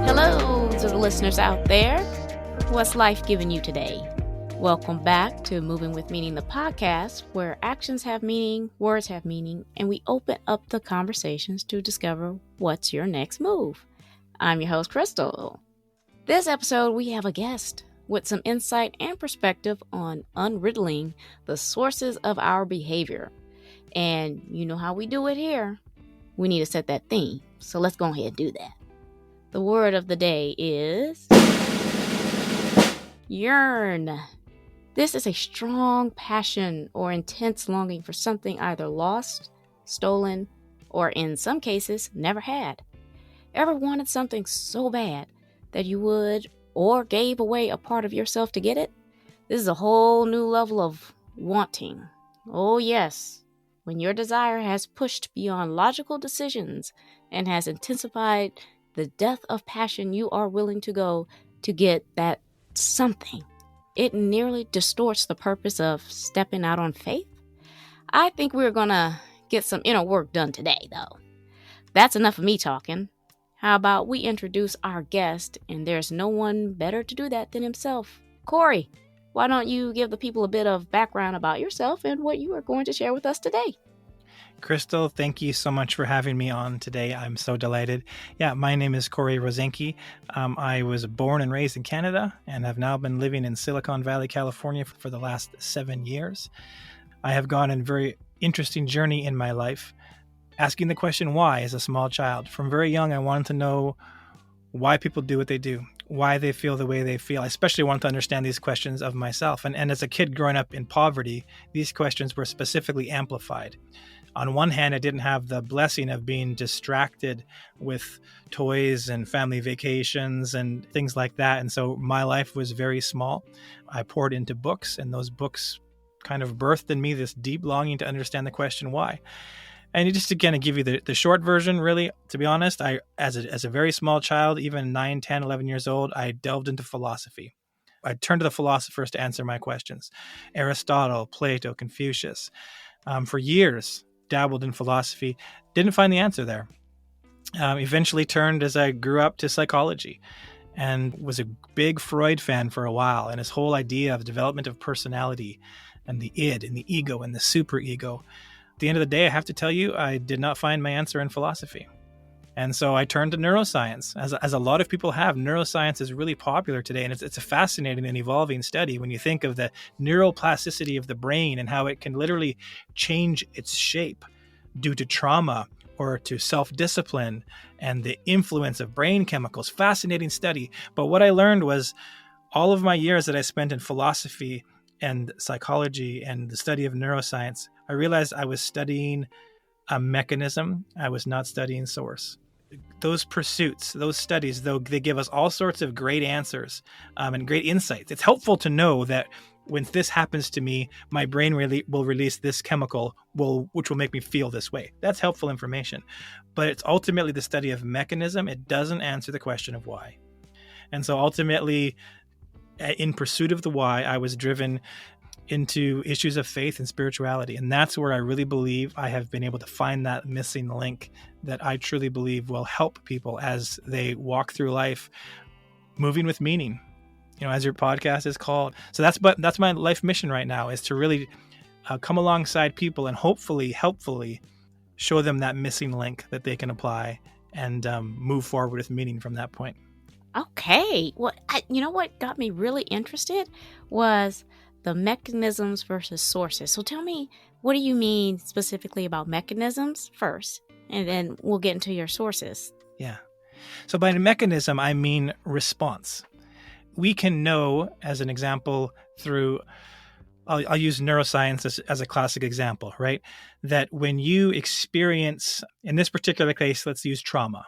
Hello to the listeners out there. What's life giving you today? Welcome back to Moving with Meaning, the podcast where actions have meaning, words have meaning, and we open up the conversations to discover what's your next move. I'm your host, Krystal. This episode, we have a guest with some insight and perspective on unriddling the sources of our behavior. And you know how we do it here. We need to set that theme. So let's go ahead and do that. The word of the day is yearn. This is a strong passion or intense longing for something either lost, stolen, or in some cases, never had. Ever wanted something so bad that you would or gave away a part of yourself to get it? This is a whole new level of wanting. Oh yes, when your desire has pushed beyond logical decisions and has intensified the depth of passion you are willing to go to get that something. It nearly distorts the purpose of stepping out on faith. I think we're going to get some inner work done today, though. That's enough of me talking. How about we introduce our guest, and there's no one better to do that than himself. Cory, why don't you give the people a bit of background about yourself and what you are going to share with us today? Krystal, thank you so much for having me on today. I'm so delighted. Yeah, my name is Cory Rosenke. I was born and raised in Canada and have now been living in Silicon Valley, California for the last 7 years. I have gone on a very interesting journey in my life, asking the question why as a small child. From very young, I wanted to know why people do what they do, why they feel the way they feel. I especially wanted to understand these questions of myself. And as a kid growing up in poverty, these questions were specifically amplified. On one hand, I didn't have the blessing of being distracted with toys and family vacations and things like that. And so my life was very small. I poured into books, and those books kind of birthed in me this deep longing to understand the question why. And just to kind of give you the short version, really, to be honest, I as a very small child, even 9, 10, 11 years old, I delved into philosophy. I turned to the philosophers to answer my questions. Aristotle, Plato, Confucius. For years, dabbled in philosophy, didn't find the answer there. Eventually turned as I grew up to psychology and was a big Freud fan for a while, and his whole idea of development of personality and the id and the ego and the superego. At the end of the day, I have to tell you, I did not find my answer in philosophy. And so I turned to neuroscience. As a lot of people have, neuroscience is really popular today, and it's a fascinating and evolving study when you think of the neuroplasticity of the brain and how it can literally change its shape due to trauma or to self-discipline and the influence of brain chemicals. Fascinating study. But what I learned was all of my years that I spent in philosophy and psychology and the study of neuroscience, I realized I was studying a mechanism. I was not studying source. Those pursuits, those studies, though, they give us all sorts of great answers and great insights. It's helpful to know that when this happens to me, my brain will release this chemical, which will make me feel this way. That's helpful information. But it's ultimately the study of mechanism. It doesn't answer the question of why. And so ultimately, in pursuit of the why, I was driven into issues of faith and spirituality. And that's where I really believe I have been able to find that missing link that I truly believe will help people as they walk through life moving with meaning, as your podcast is called. So that's my life mission right now, is to really come alongside people and hopefully, helpfully show them that missing link that they can apply and move forward with meaning from that point. Okay. Well, what got me really interested was the mechanisms versus sources. So tell me, what do you mean specifically about mechanisms first? And then we'll get into your sources. Yeah. So by mechanism, I mean response. We can know, as an example, through, I'll use neuroscience as a classic example, right? That when you experience, in this particular case, let's use trauma.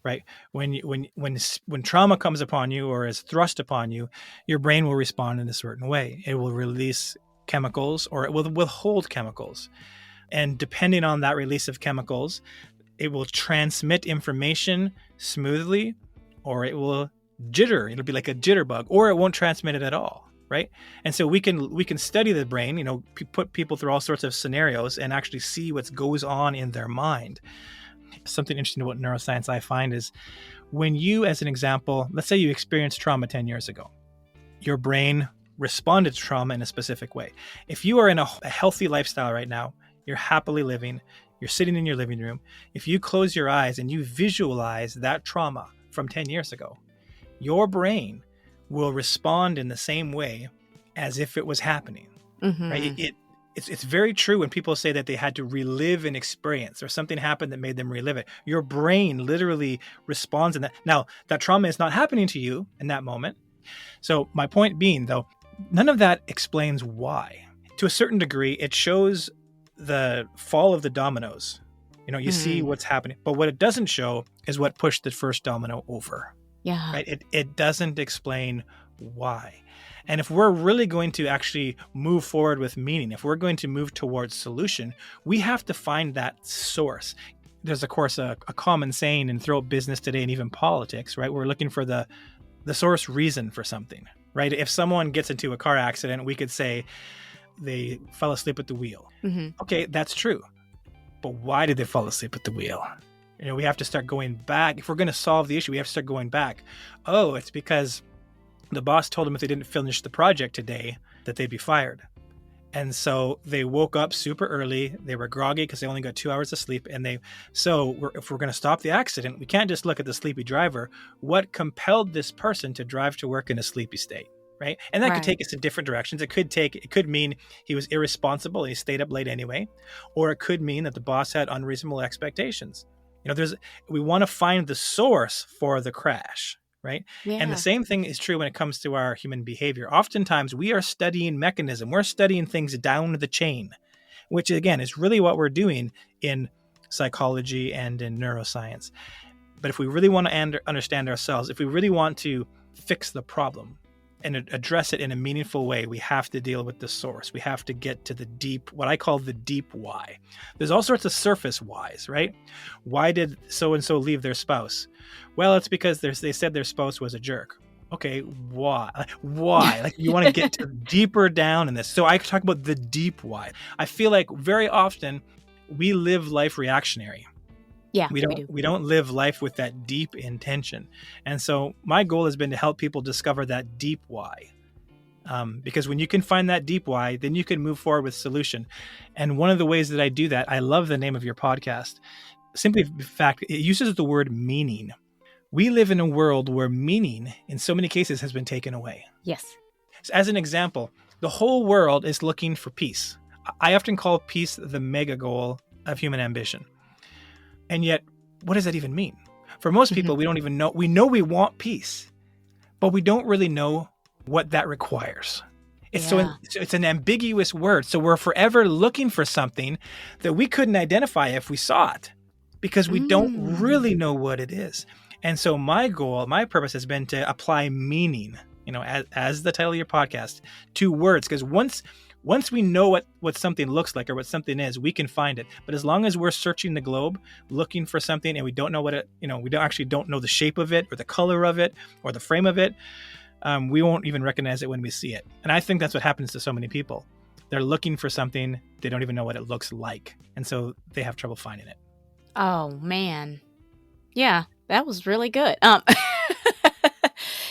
Right. When trauma comes upon you or is thrust upon you, your brain will respond in a certain way. It will release chemicals or it will withhold chemicals. And depending on that release of chemicals, it will transmit information smoothly, or it will jitter. It'll be like a jitterbug, or it won't transmit it at all. Right. And so we can study the brain, put people through all sorts of scenarios and actually see what goes on in their mind. Something interesting about neuroscience I find is when you, as an example, let's say you experienced trauma 10 years ago, your brain responded to trauma in a specific way. If you are in a healthy lifestyle right now, you're happily living, you're sitting in your living room, if you close your eyes and you visualize that trauma from 10 years ago, your brain will respond in the same way as if it was happening, right? It's very true when people say that they had to relive an experience or something happened that made them relive it. Your brain literally responds in that. Now, that trauma is not happening to you in that moment. So my point being, though, none of that explains why. To a certain degree, it shows the fall of the dominoes. You see what's happening. But what it doesn't show is what pushed the first domino over. Yeah. Right? It doesn't explain why. And if we're really going to actually move forward with meaning, if we're going to move towards solution, we have to find that source. There's, of course, a common saying in throughout business today and even politics, right? We're looking for the source reason for something, right? If someone gets into a car accident, we could say they fell asleep at the wheel. Okay, that's true. But why did they fall asleep at the wheel? We have to start going back. If we're going to solve the issue, we have to start going back. Oh, it's because the boss told them if they didn't finish the project today, that they'd be fired. And so they woke up super early. They were groggy because they only got 2 hours of sleep. And if we're going to stop the accident, we can't just look at the sleepy driver. What compelled this person to drive to work in a sleepy state, right? And that could take us in different directions. It could mean he was irresponsible and he stayed up late anyway, or it could mean that the boss had unreasonable expectations. We want to find the source for the crash. Right. Yeah. And the same thing is true when it comes to our human behavior. Oftentimes we are studying mechanism. We're studying things down the chain, which again is really what we're doing in psychology and in neuroscience. But if we really want to understand ourselves, if we really want to fix the problem and address it in a meaningful way, we have to deal with the source. We have to get to the deep, what I call the deep why. There's all sorts of surface whys, right? Why did so-and-so leave their spouse? Well, it's because they said their spouse was a jerk. Okay, why? Like you want to get deeper down in this. So I talk about the deep why. I feel like very often we live life reactionary. Yeah, we don't live life with that deep intention. And so my goal has been to help people discover that deep why. Because when you can find that deep why, then you can move forward with solution. And one of the ways that I do that, I love the name of your podcast. Simply the fact it uses the word meaning. We live in a world where meaning in so many cases has been taken away. Yes. So as an example, the whole world is looking for peace. I often call peace the mega goal of human ambition. And yet, what does that even mean? For most people, we don't even know. We know we want peace, but we don't really know what that requires. It's an ambiguous word. So we're forever looking for something that we couldn't identify if we saw it because we don't really know what it is. And so my purpose has been to apply meaning, as the title of your podcast, to words. Because once we know what something looks like or what something is, we can find it. But as long as we're searching the globe, looking for something, and we don't know what it, we don't know the shape of it or the color of it or the frame of it, we won't even recognize it when we see it. And I think that's what happens to so many people. They're looking for something, they don't even know what it looks like. And so they have trouble finding it. Oh, man. Yeah, that was really good.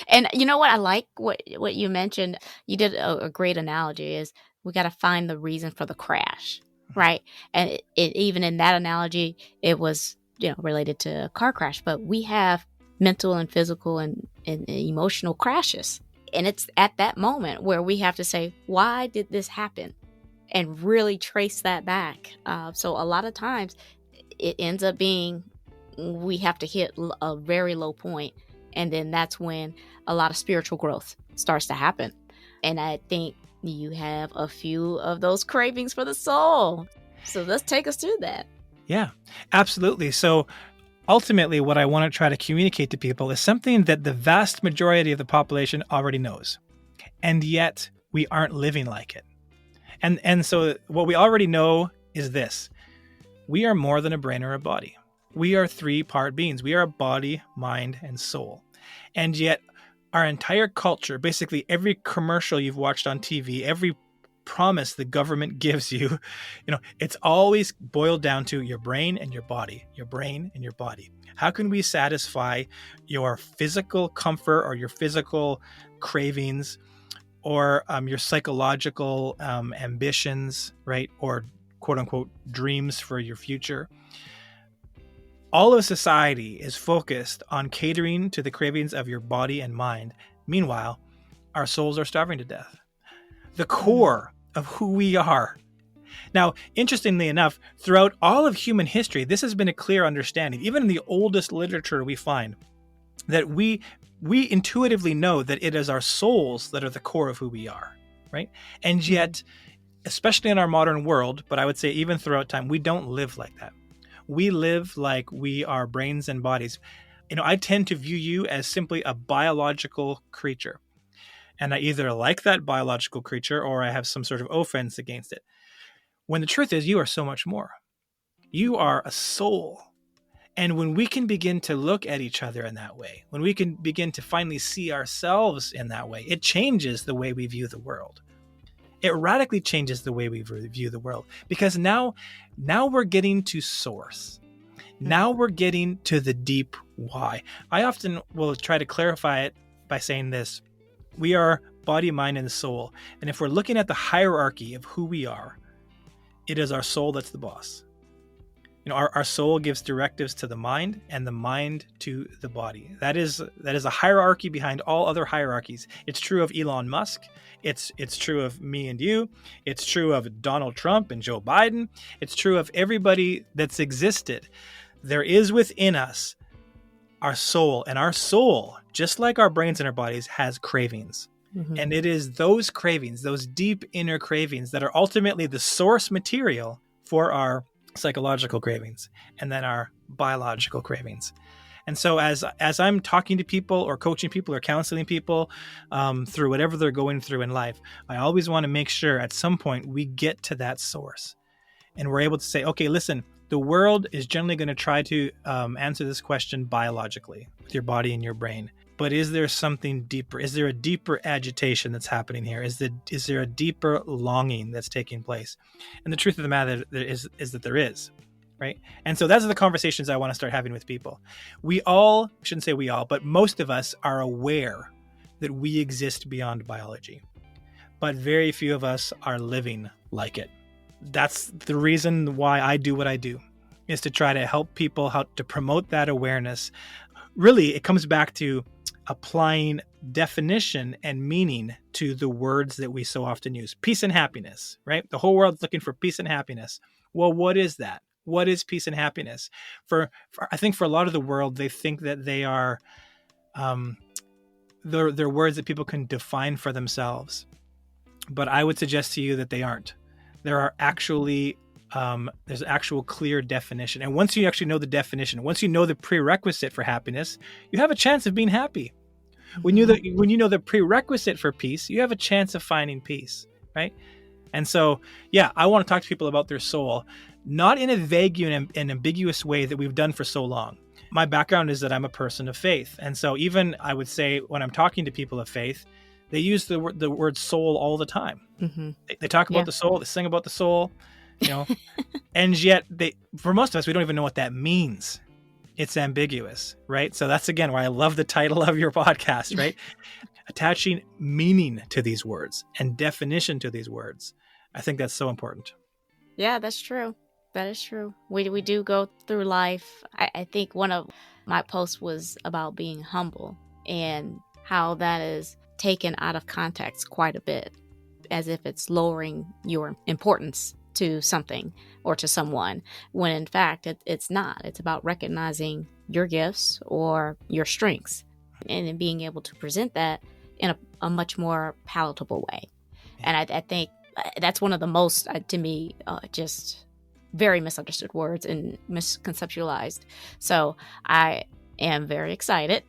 And you know what? I like what you mentioned. You did a great analogy is we got to find the reason for the crash, right? And even in that analogy, it was, related to a car crash, but we have mental and physical and emotional crashes. And it's at that moment where we have to say, why did this happen? And really trace that back. So a lot of times it ends up being we have to hit a very low point. And then that's when a lot of spiritual growth starts to happen. And I think you have a few of those cravings for the soul. So let's take us through that. Yeah, absolutely. So ultimately, what I want to try to communicate to people is something that the vast majority of the population already knows. And yet we aren't living like it. And so what we already know is this. We are more than a brain or a body. We are 3-part beings. We are a body, mind, and soul. And yet our entire culture, basically every commercial you've watched on TV, every promise the government gives you, it's always boiled down to your brain and your body, your brain and your body. How can we satisfy your physical comfort or your physical cravings or your psychological ambitions, right? Or quote unquote dreams for your future. All of society is focused on catering to the cravings of your body and mind. Meanwhile, our souls are starving to death. The core of who we are. Now, interestingly enough, throughout all of human history, this has been a clear understanding. Even in the oldest literature we find that we intuitively know that it is our souls that are the core of who we are, right? And yet, especially in our modern world, but I would say even throughout time, we don't live like that. We live like we are brains and bodies. I tend to view you as simply a biological creature. And I either like that biological creature or I have some sort of offense against it. When the truth is, you are so much more. You are a soul. And when we can begin to look at each other in that way, when we can begin to finally see ourselves in that way, it changes the way we view the world. It radically changes the way we view the world, because now we're getting to source. Now we're getting to the deep why. I often will try to clarify it by saying this. We are body, mind, and soul. And if we're looking at the hierarchy of who we are, it is our soul that's the boss. Our soul gives directives to the mind and the mind to the body. That is a hierarchy behind all other hierarchies. It's true of Elon Musk. It's true of me and you. It's true of Donald Trump and Joe Biden. It's true of everybody that's existed. There is within us our soul, and our soul, just like our brains and our bodies, has cravings. Mm-hmm. And it is those cravings, those deep inner cravings, that are ultimately the source material for our psychological cravings and then our biological cravings. And so as I'm talking to people or coaching people or counseling people through whatever they're going through in life, I always want to make sure at some point we get to that source and we're able to say, okay, listen, the world is generally going to try to answer this question biologically with your body and your brain. But is there something deeper? Is there a deeper agitation that's happening here? Is there a deeper longing that's taking place? And the truth of the matter is that there is, right? And so those are the conversations I want to start having with people. We all, shouldn't say we all, but most of us are aware that we exist beyond biology. But very few of us are living like it. That's the reason why I do what I do, is to try to help people, how to promote that awareness. Really, it comes back to applying definition and meaning to the words that we so often use. Peace and happiness, right? The whole world's looking for peace and happiness. Well, what is that? What is peace and happiness? I think for a lot of the world, they think that they are, they're words that people can define for themselves. But I would suggest to you that they aren't. There are actually there's actual clear definition. And once you actually know the definition, once you know the prerequisite for happiness, you have a chance of being happy. When you know the prerequisite for peace, you have a chance of finding peace, right? And so, yeah, I want to talk to people about their soul, not in a vague and ambiguous way that we've done for so long. My background is that I'm a person of faith. And so even I would say when I'm talking to people of faith, they use the word soul all the time. Mm-hmm. They talk about the soul, they sing about the soul, and yet for most of us, we don't even know what that means. It's ambiguous, right? So that's, again, why I love the title of your podcast, right? Attaching meaning to these words and definition to these words. I think that's so important. Yeah, that's true. That is true. We do go through life. I think one of my posts was about being humble and how that is taken out of context quite a bit, as if it's lowering your importance to something or to someone, when in fact it's not. It's about recognizing your gifts or your strengths and then being able to present that in a much more palatable way. And I think that's one of the most, to me, just very misunderstood words and misconceptualized. So I am very excited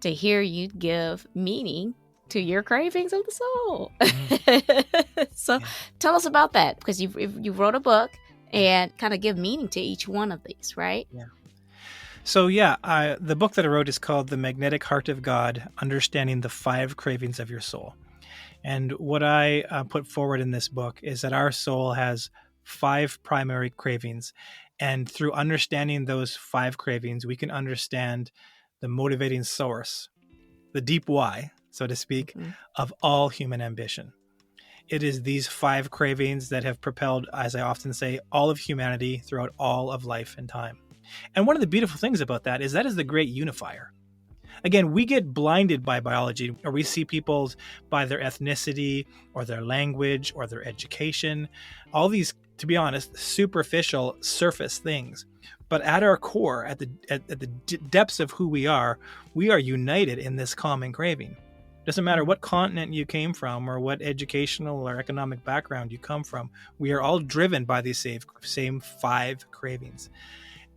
to hear you give meaning to your cravings of the soul. So tell us about that, because you wrote a book and kind of give meaning to each one of these, right? Yeah. So the book that I wrote is called The Magnetic Heart of God, Understanding the 5 Cravings of Your Soul. And what I put forward in this book is that our soul has 5 primary cravings. And through understanding those 5 cravings, we can understand the motivating source, the deep why, so to speak, Mhm. of all human ambition. It is these 5 cravings that have propelled, as I often say, all of humanity throughout all of life and time. And one of the beautiful things about that is the great unifier. Again, we get blinded by biology, or we see people by their ethnicity or their language or their education, all these, to be honest, superficial surface things. But at our core, at the depths of who we are united in this common craving. Doesn't matter what continent you came from or what educational or economic background you come from, we are all driven by these same 5 cravings.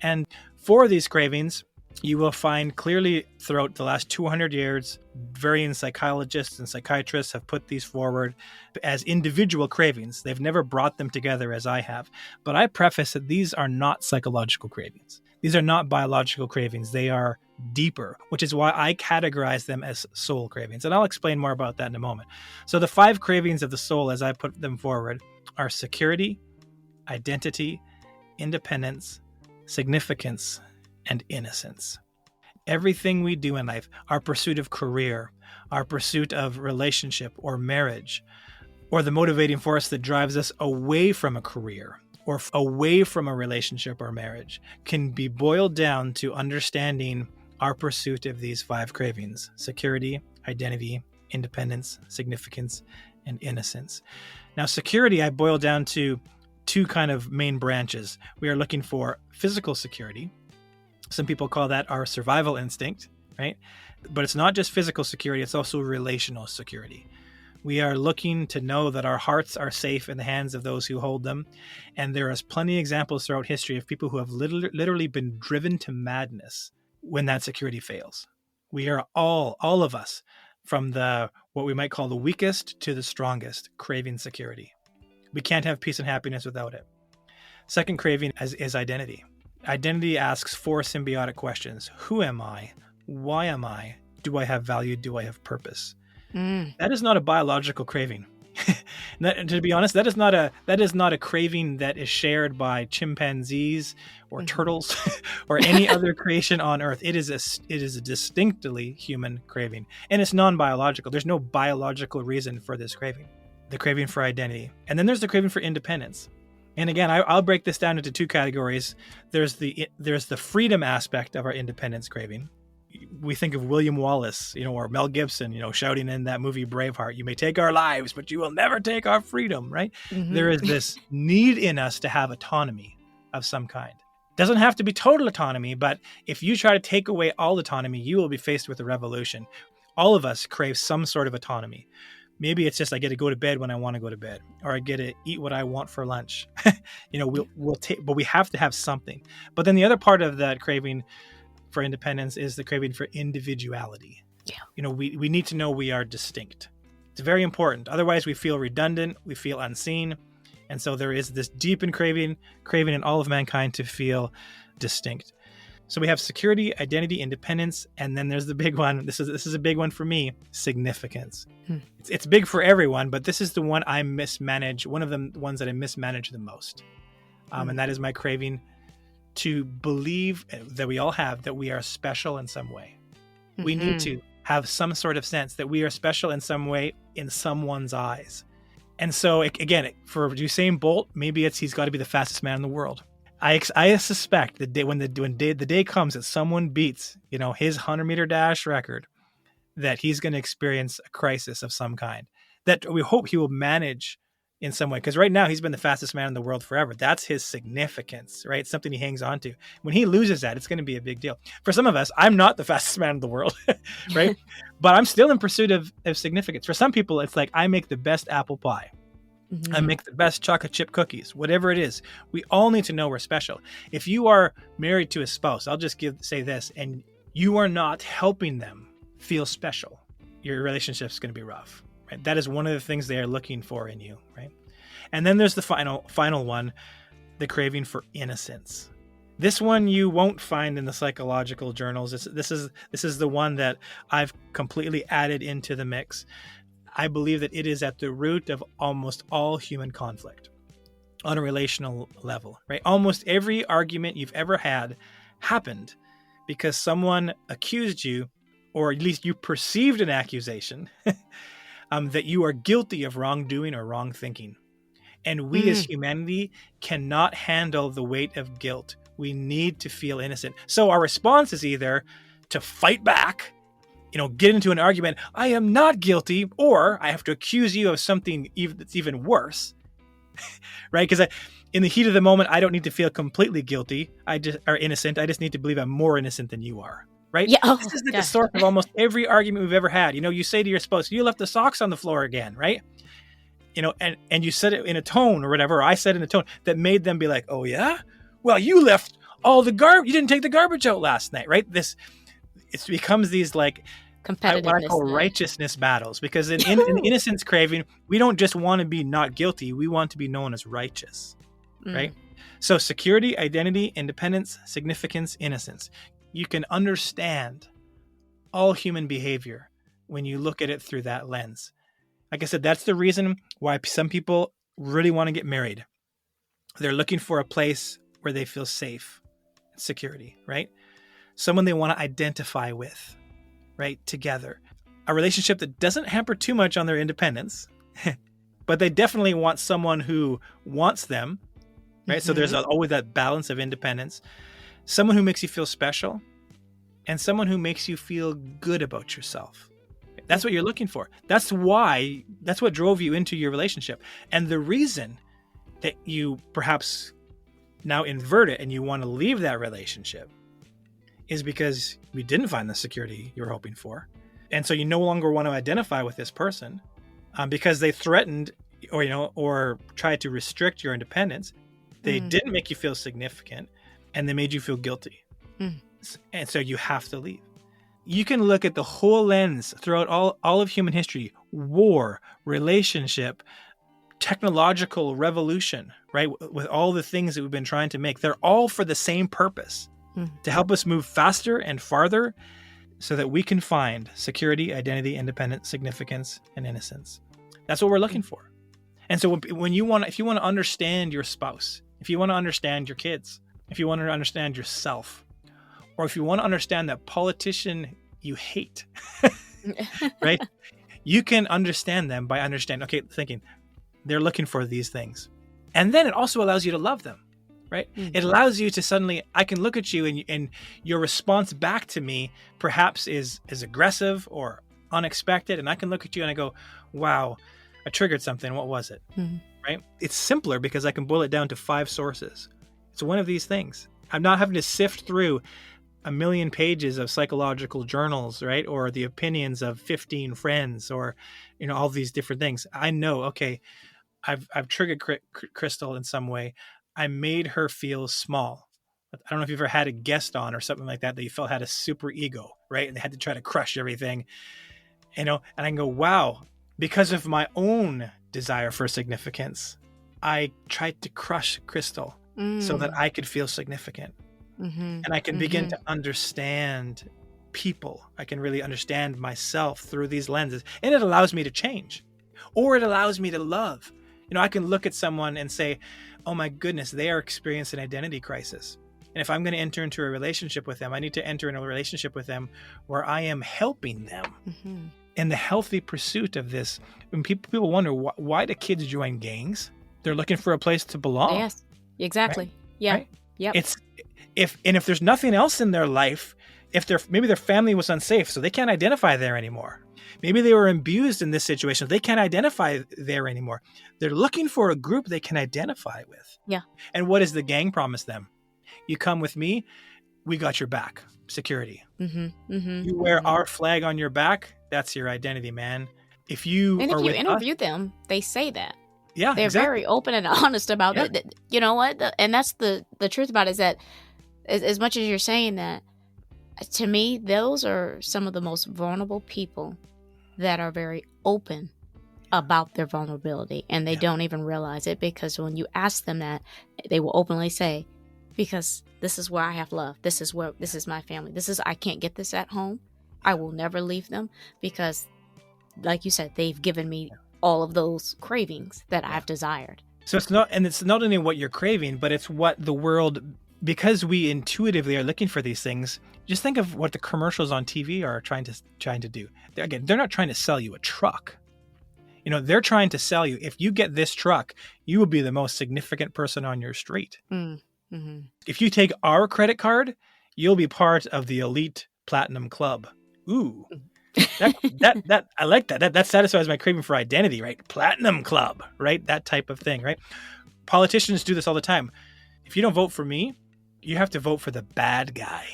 And for these cravings, you will find clearly throughout the last 200 years, varying psychologists and psychiatrists have put these forward as individual cravings. They've never brought them together as I have. But I preface that these are not psychological cravings. These are not biological cravings. They are deeper, which is why I categorize them as soul cravings. And I'll explain more about that in a moment. So the 5 cravings of the soul, as I put them forward, are security, identity, independence, significance, and innocence. Everything we do in life, our pursuit of career, our pursuit of relationship or marriage, or the motivating force that drives us away from a career or away from a relationship or marriage, can be boiled down to understanding our pursuit of these 5 cravings: security, identity, independence, significance, and innocence. Now, security, I boil down to 2 kind of main branches. We are looking for physical security. Some people call that our survival instinct, right? But it's not just physical security, it's also relational security. We are looking to know that our hearts are safe in the hands of those who hold them. And there is plenty of examples throughout history of people who have literally been driven to madness when that security fails. We are all of us, from what we might call the weakest to the strongest, craving security. We can't have peace and happiness without it. Second craving is identity. Identity asks 4 symbiotic questions. Who am I? Why am I? Do I have value? Do I have purpose? That is not a biological craving. To be honest, that is not a craving that is shared by chimpanzees or turtles or any other creation on Earth. It is a distinctly human craving, and it's non-biological. There's no biological reason for this craving. The craving for identity, and then there's the craving for independence. And again, I'll break this down into 2 categories. There's the freedom aspect of our independence craving. We think of William Wallace, or Mel Gibson, shouting in that movie Braveheart, "You may take our lives, but you will never take our freedom," right? Mm-hmm. There is this need in us to have autonomy of some kind. Doesn't have to be total autonomy, but if you try to take away all autonomy, you will be faced with a revolution. All of us crave some sort of autonomy. Maybe it's just I get to go to bed when I want to go to bed, or I get to eat what I want for lunch. We'll take, but we have to have something. But then the other part of that craving for independence is the craving for individuality. Yeah. We need to know we are distinct. It's very important. Otherwise, we feel redundant, we feel unseen, and so there is this deep craving in all of mankind to feel distinct. So we have security, identity, independence, and then there's the big one. This is a big one for me: significance. It's big for everyone, but this is the one I mismanage. One of the ones that I mismanage the most, and that is my craving to believe that we all have that we are special in some way. Mm-hmm. We need to have some sort of sense that we are special in some way in someone's eyes. And so again, for Usain Bolt, maybe he's got to be the fastest man in the world. I suspect that when the day comes that someone beats, his 100-meter dash record, that he's going to experience a crisis of some kind that we hope he will manage in some way. Because right now he's been the fastest man in the world forever. That's his significance, right? It's something he hangs on to. When he loses that, it's going to be a big deal. For some of us, I'm not the fastest man in the world, right? But I'm still in pursuit of significance. For some people, it's like I make the best apple pie. Mm-hmm. I make the best chocolate chip cookies, whatever it is. We all need to know we're special. If you are married to a spouse, I'll just say this, and you are not helping them feel special, your relationship's going to be rough, right? That is one of the things they are looking for in you, right? And then there's the final one, the craving for innocence. This one you won't find in the psychological journals. This is the one that I've completely added into the mix. I believe that it is at the root of almost all human conflict on a relational level, right? Almost every argument you've ever had happened because someone accused you, or at least you perceived an accusation that you are guilty of wrongdoing or wrong thinking. And we as humanity cannot handle the weight of guilt. We need to feel innocent. So our response is either to fight back, get into an argument, I am not guilty, or I have to accuse you of something that's even worse, right? Because in the heat of the moment, I don't need to feel completely guilty or innocent. I just need to believe I'm more innocent than you are, right? Yeah. Oh, this is the source of almost every argument we've ever had. You say to your spouse, you left the socks on the floor again, right? And you said it in a tone or whatever, or I said in a tone that made them be like, oh yeah? Well, you left all the garbage, you didn't take the garbage out last night, right? It becomes these like competitiveness, what I call righteousness battles, because in the innocence craving, we don't just want to be not guilty, we want to be known as righteous, right? So security, identity, independence, significance, innocence. You can understand all human behavior when you look at it through that lens. Like I said, that's the reason why some people really want to get married. They're looking for a place where they feel safe, security, right? Someone they want to identify with, right? Together. A relationship that doesn't hamper too much on their independence, but they definitely want someone who wants them, right? So there's always that balance of independence. Someone who makes you feel special, and someone who makes you feel good about yourself. That's what you're looking for. That's what drove you into your relationship. And the reason that you perhaps now invert it and you want to leave that relationship is because you didn't find the security you were hoping for. And so you no longer want to identify with this person because they threatened or tried to restrict your independence. They didn't make you feel significant, and they made you feel guilty. And so you have to leave. You can look at the whole lens throughout all of human history, war, relationship, technological revolution, right? With all the things that we've been trying to make, they're all for the same purpose, to help us move faster and farther so that we can find security, identity, independence, significance, and innocence. That's what we're looking for. And so if you want to understand your spouse, if you want to understand your kids, if you want to understand yourself, or if you want to understand that politician you hate, right? You can understand them by thinking they're looking for these things. And then it also allows you to love them, right? It allows you to suddenly, I can look at you and your response back to me perhaps is aggressive or unexpected. And I can look at you and I go, wow, I triggered something. What was it? Right? It's simpler because I can boil it down to 5 sources. It's one of these things. I'm not having to sift through a million pages of psychological journals, right? Or the opinions of 15 friends, or, all these different things. I know, okay, I've triggered Krystal in some way. I made her feel small. I don't know if you've ever had a guest on or something like that you felt had a super ego, right? And they had to try to crush everything, and I can go, wow, because of my own desire for significance, I tried to crush Krystal so that I could feel significant. And I can begin to understand people. I can really understand myself through these lenses. And it allows me to change. Or it allows me to love. I can look at someone and say, oh my goodness, they are experiencing an identity crisis. And if I'm going to enter into a relationship with them, I need to enter in a relationship with them where I am helping them in the healthy pursuit of this. When people wonder, why do kids join gangs? They're looking for a place to belong. Yes, exactly. Right? Yeah. Right? Yep. If there's nothing else in their life, maybe their family was unsafe, so they can't identify there anymore. Maybe they were abused in this situation, so they can't identify there anymore. They're looking for a group they can identify with. Yeah. And what does the gang promise them? You come with me, we got your back. Security. You wear our flag on your back, that's your identity, man. If you interview them, they say that. Yeah, they're very open and honest about it. You know what? And that's the truth about it, is that as much as you're saying that, to me, those are some of the most vulnerable people that are very open about their vulnerability, and they don't even realize it, because when you ask them that, they will openly say, because this is where I have love. This is my family. I can't get this at home. I will never leave them, because like you said, they've given me all of those cravings that I've desired. So it's not only what you're craving, but it's what the world, because we intuitively are looking for these things. Just think of what the commercials on TV are trying to do. They're not trying to sell you a truck. They're trying to sell you, if you get this truck, you will be the most significant person on your street. Mm-hmm. If you take our credit card, you'll be part of the elite platinum club. Ooh, that I like that. That satisfies my craving for identity, right? Platinum club, right? That type of thing, right? Politicians do this all the time. If you don't vote for me, you have to vote for the bad guy,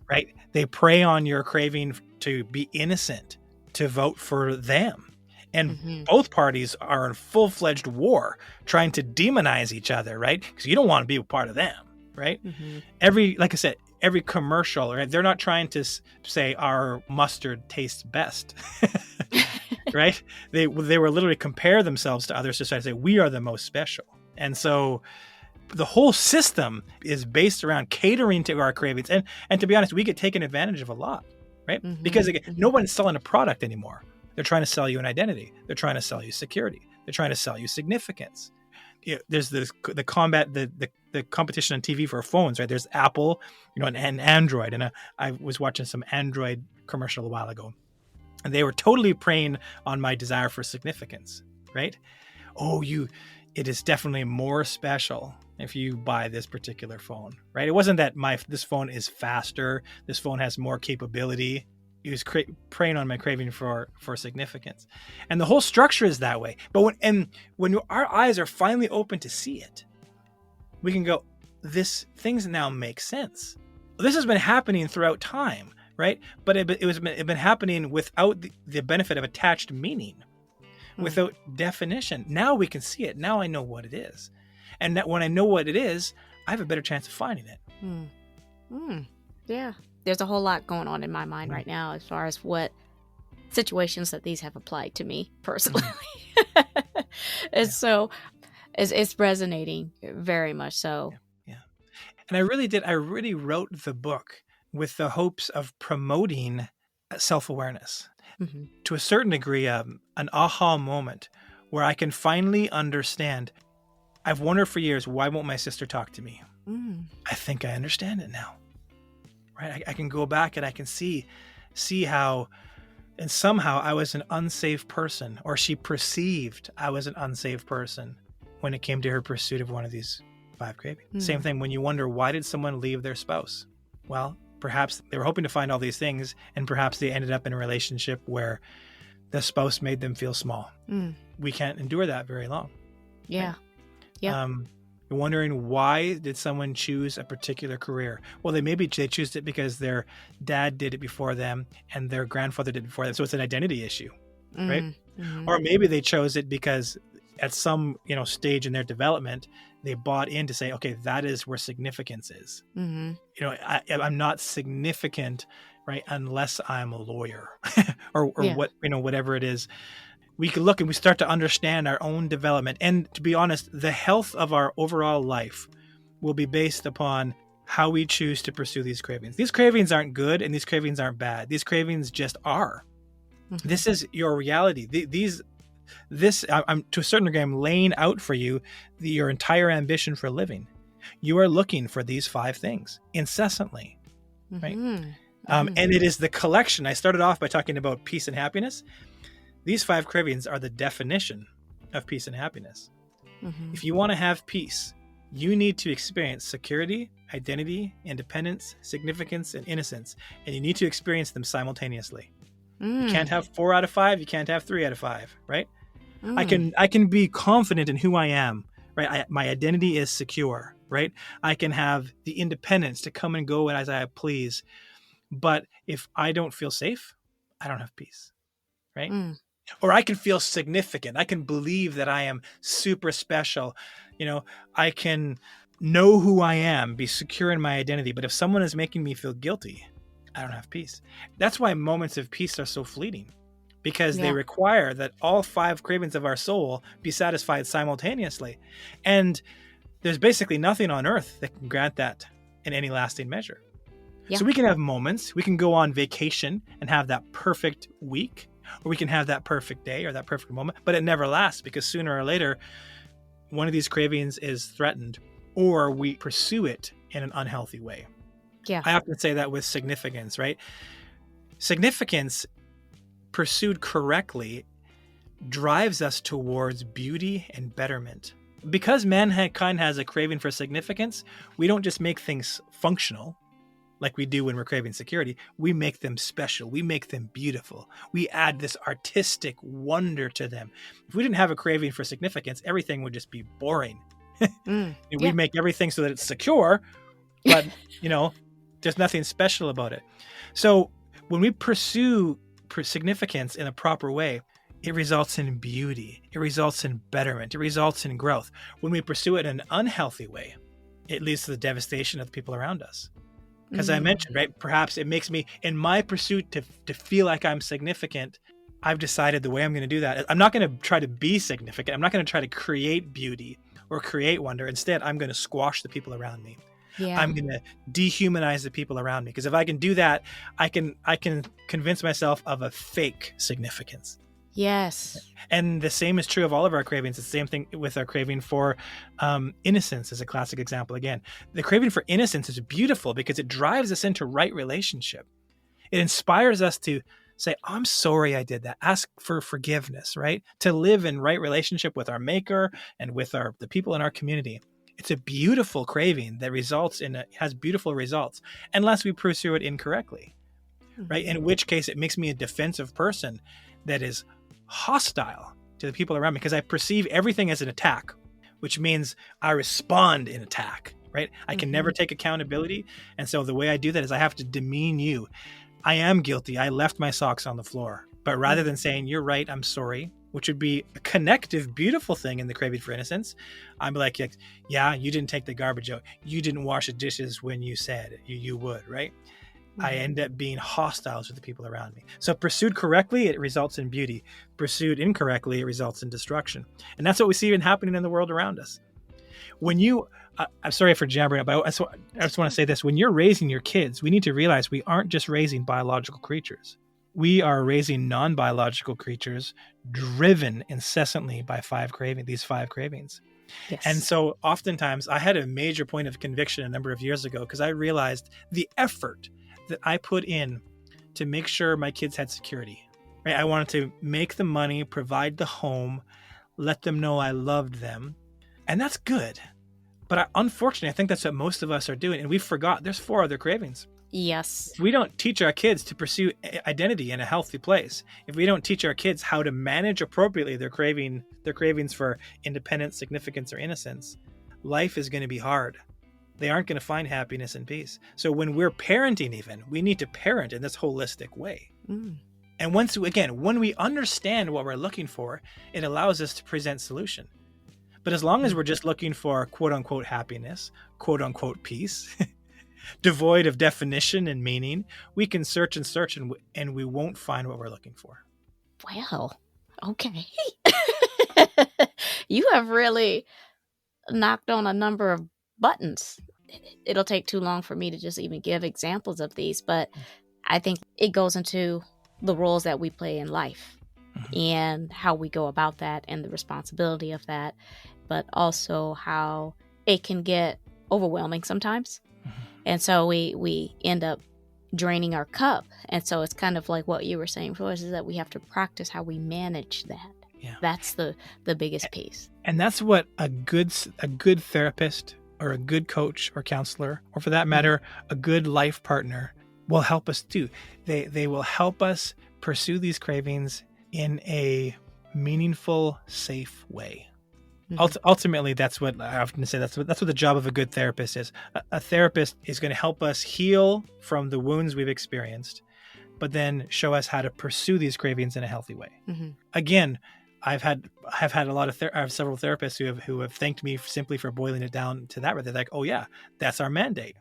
right? They prey on your craving to be innocent, to vote for them. And both parties are in full-fledged war, trying to demonize each other, right? Because you don't want to be a part of them, right? Like I said, every commercial, right? They're not trying to say our mustard tastes best, right? They were literally compare themselves to others to try to say we are the most special. And so the whole system is based around catering to our cravings. And to be honest, we get taken advantage of a lot, right? Because again, no one's selling a product anymore. They're trying to sell you an identity. They're trying to sell you security. They're trying to sell you significance. There's the competition on TV for phones, right? There's Apple, and Android. And I was watching some Android commercial a while ago, and they were totally preying on my desire for significance, right? It is definitely more special if you buy this particular phone, right? It wasn't that this phone is faster. This phone has more capability. He was preying on my craving for significance. And the whole structure is that way. But when our eyes are finally open to see it, we can go, things now make sense. This has been happening throughout time, right? But it's been happening without the benefit of attached meaning, without definition. Now we can see it. Now I know what it is. And that when I know what it is, I have a better chance of finding it. Yeah. There's a whole lot going on in my mind right now as far as what situations that these have applied to me personally. So it's resonating very much so. Yeah. And I really wrote the book with the hopes of promoting self-awareness to a certain degree, an aha moment where I can finally understand. I've wondered for years, why won't my sister talk to me? I think I understand it now. Right? I can go back and I can see how, and somehow I was an unsafe person, or she perceived I was an unsafe person when it came to her pursuit of one of these 5 cravings. Same thing when you wonder, why did someone leave their spouse? Well, perhaps they were hoping to find all these things, and perhaps they ended up in a relationship where the spouse made them feel small. We can't endure that very long. Yeah. Right? Yeah. You're wondering, why did someone choose a particular career? Well, they choose it because their dad did it before them and their grandfather did it before them. So it's an identity issue, right? Or maybe they chose it because at some stage in their development, they bought in to say, okay, that is where significance is. I'm not significant, right, unless I'm a lawyer or whatever it is. We can look and we start to understand our own development. And to be honest, the health of our overall life will be based upon how we choose to pursue these cravings. These cravings aren't good and these cravings aren't bad. These cravings just are. This is your reality. I'm to a certain degree, I'm laying out for you your entire ambition for living. You are looking for these 5 things incessantly, right? And it is the collection. I started off by talking about peace and happiness. These 5 cravings are the definition of peace and happiness. If you want to have peace, you need to experience security, identity, independence, significance, and innocence. And you need to experience them simultaneously. You can't have 4 out of 5. You can't have 3 out of 5, right? I can be confident in who I am, right? My identity is secure, right? I can have the independence to come and go as I please. But if I don't feel safe, I don't have peace, right? Or I can feel significant. I can believe that I am super special. I can know who I am, be secure in my identity. But if someone is making me feel guilty, I don't have peace. That's why moments of peace are so fleeting, because they require that all 5 cravings of our soul be satisfied simultaneously. And there's basically nothing on earth that can grant that in any lasting measure. Yeah. So we can have moments, we can go on vacation and have that perfect week, or we can have that perfect day or that perfect moment, but it never lasts because sooner or later, one of these cravings is threatened or we pursue it in an unhealthy way. Yeah. I often say that with significance, right? Significance pursued correctly drives us towards beauty and betterment. Because mankind has a craving for significance, we don't just make things functional like we do when we're craving security. We make them special. We make them beautiful. We add this artistic wonder to them. If we didn't have a craving for significance, everything would just be boring. Yeah. We make everything so that it's secure, but there's nothing special about it. So when we pursue significance in a proper way, it results in beauty. It results in betterment. It results in growth. When we pursue it in an unhealthy way, it leads to the devastation of the people around us. As I mentioned, right? Perhaps it makes me, in my pursuit to feel like I'm significant, I've decided the way I'm going to do that, I'm not going to try to be significant. I'm not going to try to create beauty or create wonder. Instead, I'm going to squash the people around me. Yeah. I'm going to dehumanize the people around me. Because if I can do that, I can convince myself of a fake significance. Yes. And the same is true of all of our cravings. It's the same thing with our craving for innocence is a classic example. Again, the craving for innocence is beautiful because it drives us into right relationship. It inspires us to say, I'm sorry I did that. Ask for forgiveness, right? To live in right relationship with our maker and with the people in our community. It's a beautiful craving that has beautiful results unless we pursue it incorrectly, right? In which case it makes me a defensive person that is hostile to the people around me because I perceive everything as an attack, which means I respond in attack, right? I can never take accountability. And so the way I do that is I have to demean you. I am guilty. I left my socks on the floor. But rather than saying, you're right, I'm sorry, which would be a connective, beautiful thing in the craving for innocence, I'm like, yeah, you didn't take the garbage out. You didn't wash the dishes when you said you would, right? I end up being hostile to the people around me. So pursued correctly, it results in beauty. Pursued incorrectly, it results in destruction. And that's what we see happening in the world around us. When I'm sorry for jabbering up, but I just want to say this. When you're raising your kids, we need to realize we aren't just raising biological creatures. We are raising non-biological creatures driven incessantly by these five cravings. Yes. And so oftentimes I had a major point of conviction a number of years ago because I realized the effort that I put in to make sure my kids had security, right? I wanted to make the money, provide the home, let them know I loved them. And that's good. But unfortunately, I think that's what most of us are doing. And we forgot there's 4 other cravings. Yes. If we don't teach our kids to pursue identity in a healthy place, if we don't teach our kids how to manage appropriately their cravings for independence, significance, or innocence, life is going to be hard. They aren't going to find happiness and peace. So when we're parenting even, we need to parent in this holistic way. And when we understand what we're looking for, it allows us to present solution. But as long as we're just looking for quote unquote happiness, quote unquote peace, devoid of definition and meaning, we can search and we won't find what we're looking for. Well, okay. You have really knocked on a number of buttons. It'll take too long for me to just even give examples of these, but I think it goes into the roles that we play in life and how we go about that and the responsibility of that, but also how it can get overwhelming sometimes. And so we end up draining our cup. And so it's kind of like what you were saying, Flores, is that we have to practice how we manage that. Yeah. That's the biggest piece. And that's what a good therapist or a good coach or counselor, or for that matter, a good life partner will help us do. They will help us pursue these cravings in a meaningful, safe way. Ultimately, that's what I often say. That's what the job of a good therapist is. A therapist is going to help us heal from the wounds we've experienced, but then show us how to pursue these cravings in a healthy way. Again, I've had I have several therapists who have thanked me simply for boiling it down to that. Where they're like, "Oh yeah, that's our mandate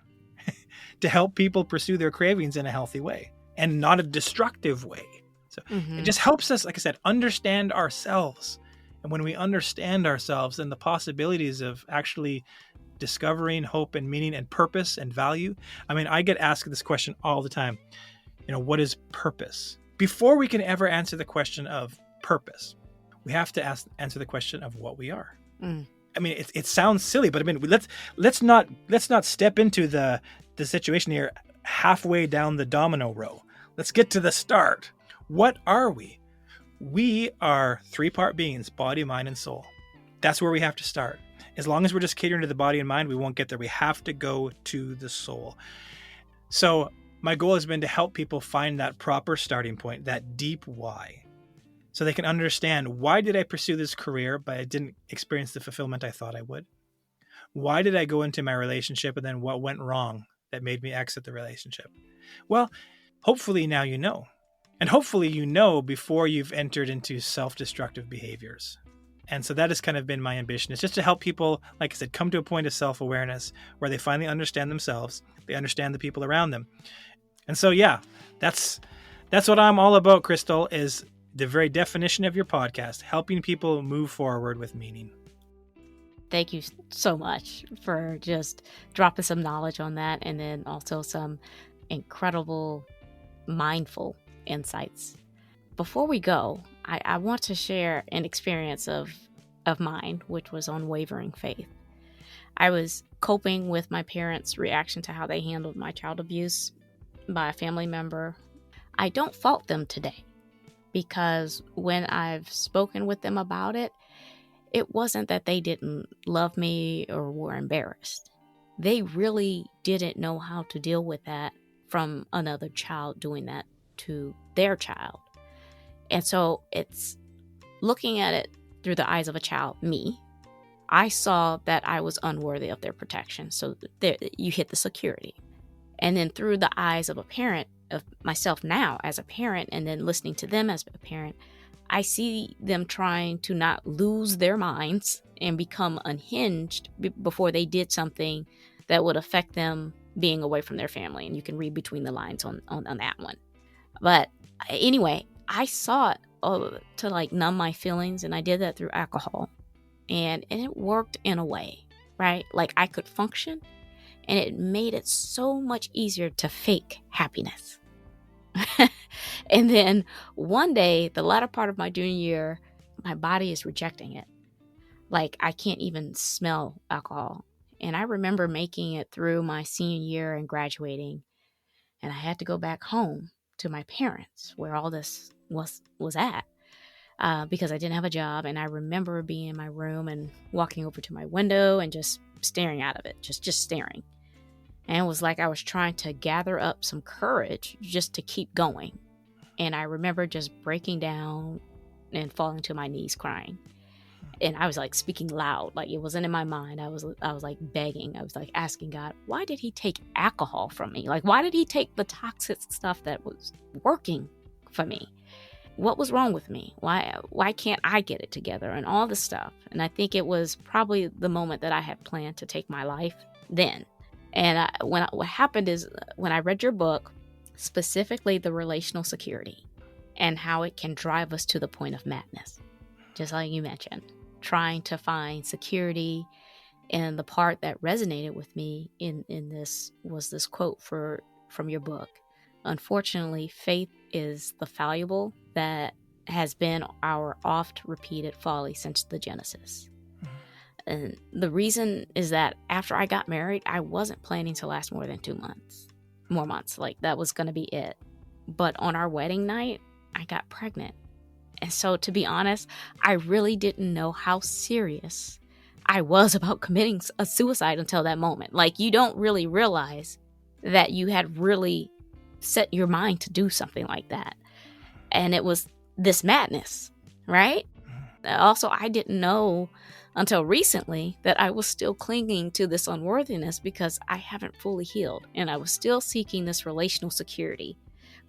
to help people pursue their cravings in a healthy way and not a destructive way." So it just helps us, like I said, understand ourselves. And when we understand ourselves and the possibilities of actually discovering hope and meaning and purpose and value. I mean, I get asked this question all the time. What is purpose? Before we can ever answer the question of purpose, we have to answer the question of what we are. I mean, it sounds silly, but I mean, let's not step into the situation here halfway down the domino row. Let's get to the start. What are we? We are 3-part beings, body, mind, and soul. That's where we have to start. As long as we're just catering to the body and mind, we won't get there. We have to go to the soul. So my goal has been to help people find that proper starting point, that deep why, so they can understand, why did I pursue this career, but I didn't experience the fulfillment I thought I would? Why did I go into my relationship, and then what went wrong that made me exit the relationship? Well, hopefully now you know. And hopefully you know before you've entered into self-destructive behaviors. And so that has kind of been my ambition. It's just to help people, like I said, come to a point of self-awareness where they finally understand themselves, they understand the people around them. And so, yeah, that's what I'm all about, Krystal, is the very definition of your podcast, helping people move forward with meaning. Thank you so much for just dropping some knowledge on that, and then also some incredible, mindful insights. Before we go, I want to share an experience of mine, which was on wavering faith. I was coping with my parents' reaction to how they handled my child abuse by a family member. I don't fault them today, because when I've spoken with them about it, it wasn't that they didn't love me or were embarrassed. They really didn't know how to deal with that from another child doing that to their child. And so it's looking at it through the eyes of a child, me. I saw that I was unworthy of their protection. So there, you hit the security. And then through the eyes of a parent, of myself now as a parent, and then listening to them as a parent, I see them trying to not lose their minds and become unhinged before they did something that would affect them being away from their family. And you can read between the lines on that one. But anyway, I saw it to like numb my feelings, and I did that through alcohol. And it worked in a way, right? Like I could function, and it made it so much easier to fake happiness. And then one day, the latter part of my junior year, my body is rejecting it. Like I can't even smell alcohol. And I remember making it through my senior year and graduating, and I had to go back home to my parents where all this was at, because I didn't have a job. And I remember being in my room and walking over to my window and just staring out of it, just staring. And it was like I was trying to gather up some courage just to keep going. And I remember just breaking down and falling to my knees crying. And I was like speaking loud, like it wasn't in my mind. I was like begging. I was like asking God, why did he take alcohol from me? Like, why did he take the toxic stuff that was working for me? What was wrong with me? Why can't I get it together and all this stuff? And I think it was probably the moment that I had planned to take my life then. And what happened is when I read your book, specifically the relational security and how it can drive us to the point of madness, just like you mentioned, trying to find security. And the part that resonated with me in this was this quote from your book. Unfortunately, faith is the fallible that has been our oft repeated folly since the Genesis. And the reason is that after I got married, I wasn't planning to last more than 2 months. More months. Like that was going to be it. But on our wedding night, I got pregnant. And so to be honest, I really didn't know how serious I was about committing a suicide until that moment. Like you don't really realize that you had really set your mind to do something like that. And it was this madness, right? Also, I didn't know until recently that I was still clinging to this unworthiness because I haven't fully healed. And I was still seeking this relational security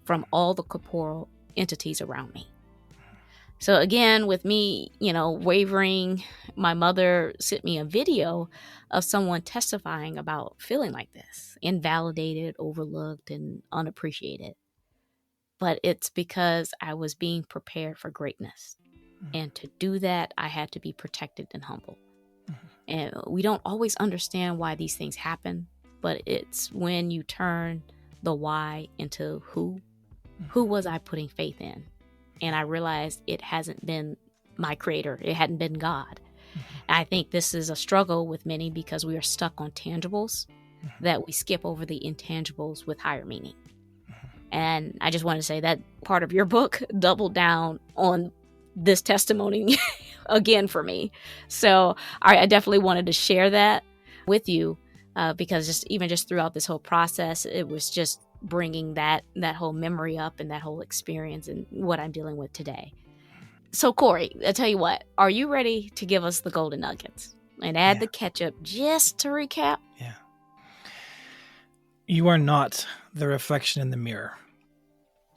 from all the corporeal entities around me. So again, with me, wavering, my mother sent me a video of someone testifying about feeling like this, invalidated, overlooked, and unappreciated. But it's because I was being prepared for greatness. And to do that, I had to be protected and humble. And we don't always understand why these things happen, but it's when you turn the why into who was I putting faith in? And I realized it hasn't been my creator. It hadn't been God. I think this is a struggle with many because we are stuck on tangibles that we skip over the intangibles with higher meaning. And I just want to say that part of your book doubled down on this testimony again for me. So I definitely wanted to share that with you because just throughout this whole process, it was just bringing that whole memory up and that whole experience and what I'm dealing with today. So Cory, I tell you what, are you ready to give us the golden nuggets and add the ketchup just to recap? Yeah. You are not the reflection in the mirror.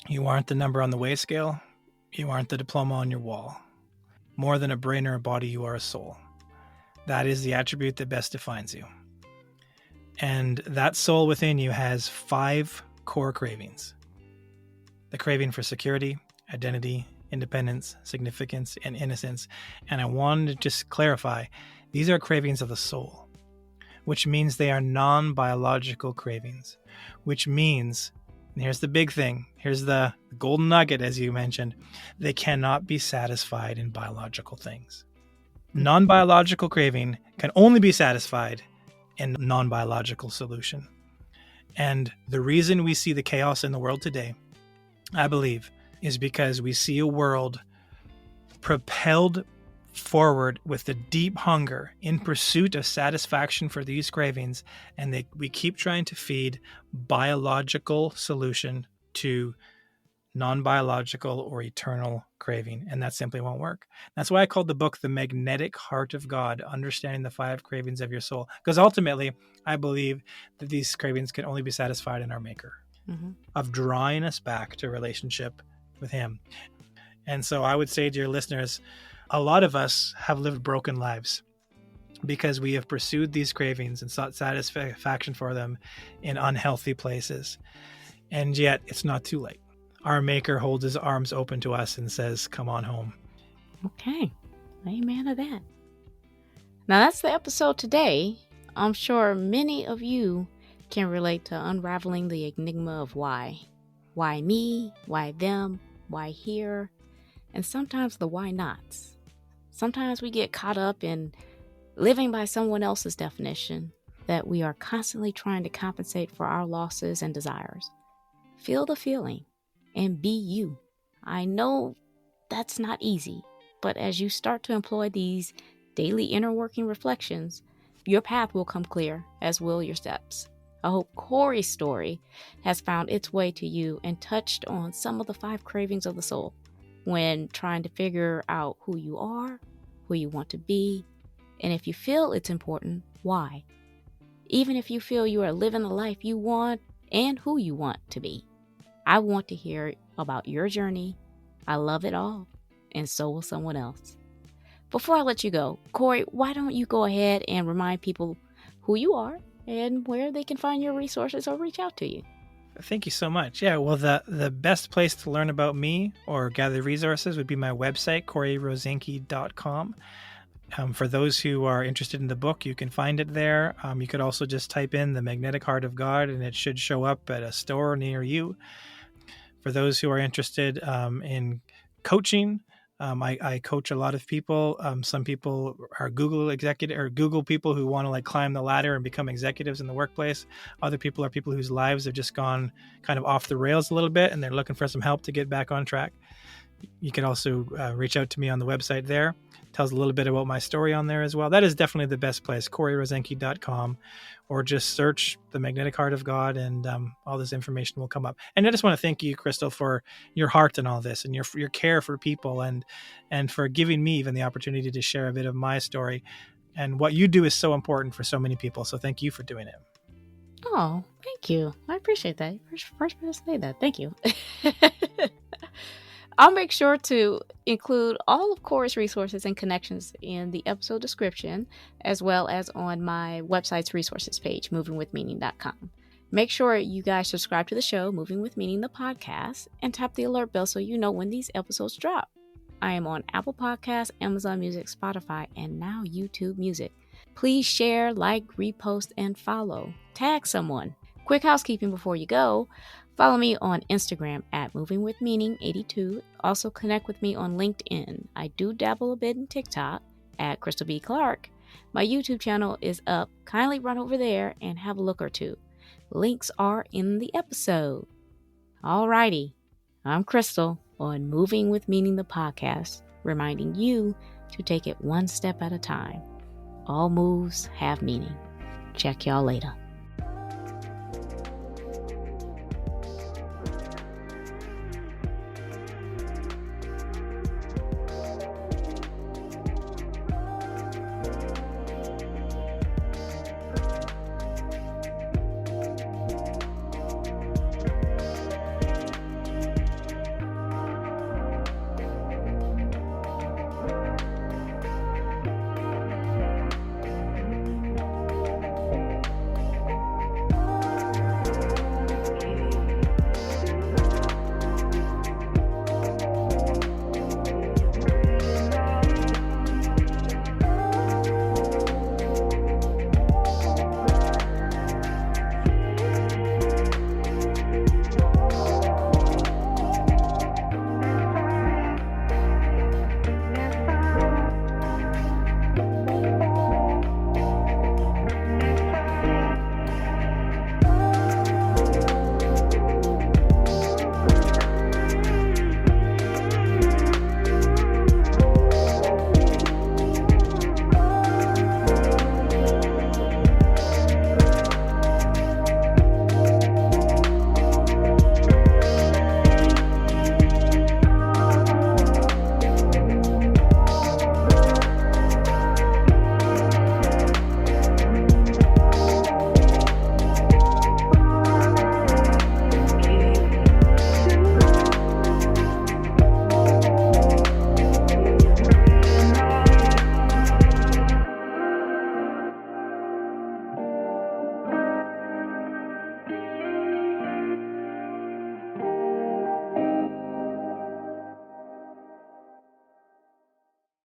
You aren't the number on the weigh scale. You aren't the diploma on your wall. More than a brain or a body, you are a soul. That is the attribute that best defines you. And that soul within you has 5 core cravings. The craving for security, identity, independence, significance, and innocence. And I wanted to just clarify, these are cravings of the soul, which means they are non-biological cravings, which means, and here's the big thing, here's the golden nugget, as you mentioned, they cannot be satisfied in biological things. Non-biological craving can only be satisfied in non-biological solution. And the reason we see the chaos in the world today, I believe, is because we see a world propelled forward with the deep hunger in pursuit of satisfaction for these cravings, and we keep trying to feed biological solution to non-biological or eternal craving, and that simply won't work. That's why I called the book The Magnetic Heart of God, Understanding the 5 Cravings of Your Soul, because ultimately I believe that these cravings can only be satisfied in our Maker, of drawing us back to a relationship with Him. And so I would say to your listeners, a lot of us have lived broken lives because we have pursued these cravings and sought satisfaction for them in unhealthy places. And yet it's not too late. Our Maker holds His arms open to us and says, come on home. Okay. Amen to that. Now that's the episode today. I'm sure many of you can relate to unraveling the enigma of why. Why me? Why them? Why here? And sometimes the why nots. Sometimes we get caught up in living by someone else's definition that we are constantly trying to compensate for our losses and desires. Feel the feeling and be you. I know that's not easy, but as you start to employ these daily inner working reflections, your path will come clear, as will your steps. I hope Cory's story has found its way to you and touched on some of the 5 cravings of the soul when trying to figure out who you are, who you want to be, and if you feel it's important, why. Even if you feel you are living the life you want and who you want to be. I want to hear about your journey. I love it all, and so will someone else. Before I let you go, Cory, why don't you go ahead and remind people who you are and where they can find your resources or reach out to you? Thank you so much. Yeah, well, the best place to learn about me or gather resources would be my website, coryrosenke.com. For those who are interested in the book, you can find it there. You could also just type in The Magnetic Heart of God, and it should show up at a store near you. For those who are interested in coaching, I coach a lot of people. Some people are Google executive or Google people who want to climb the ladder and become executives in the workplace. Other people are people whose lives have just gone kind of off the rails a little bit, and they're looking for some help to get back on track. You can also reach out to me on the website there. It tells a little bit about my story on there as well. That is definitely the best place, coryrosenke.com, or just search The Magnetic Heart of God, and all this information will come up. And I just want to thank you, Krystal, for your heart in all this and your care for people and for giving me even the opportunity to share a bit of my story. And what you do is so important for so many people. So thank you for doing it. Oh, thank you. I appreciate that. First person to say that. Thank you. I'll make sure to include all of Cory's resources and connections in the episode description, as well as on my website's resources page, movingwithmeaning.com. Make sure you guys subscribe to the show, Moving with Meaning, the podcast, and tap the alert bell so you know when these episodes drop. I am on Apple Podcasts, Amazon Music, Spotify, and now YouTube Music. Please share, like, repost, and follow. Tag someone. Quick housekeeping before you go. Follow me on Instagram at movingwithmeaning82. Also connect with me on LinkedIn. I do dabble a bit in TikTok at Krystal B. Clark. My YouTube channel is up. Kindly run over there and have a look or two. Links are in the episode. Alrighty, I'm Krystal on Moving with Meaning, the podcast, reminding you to take it one step at a time. All moves have meaning. Check y'all later.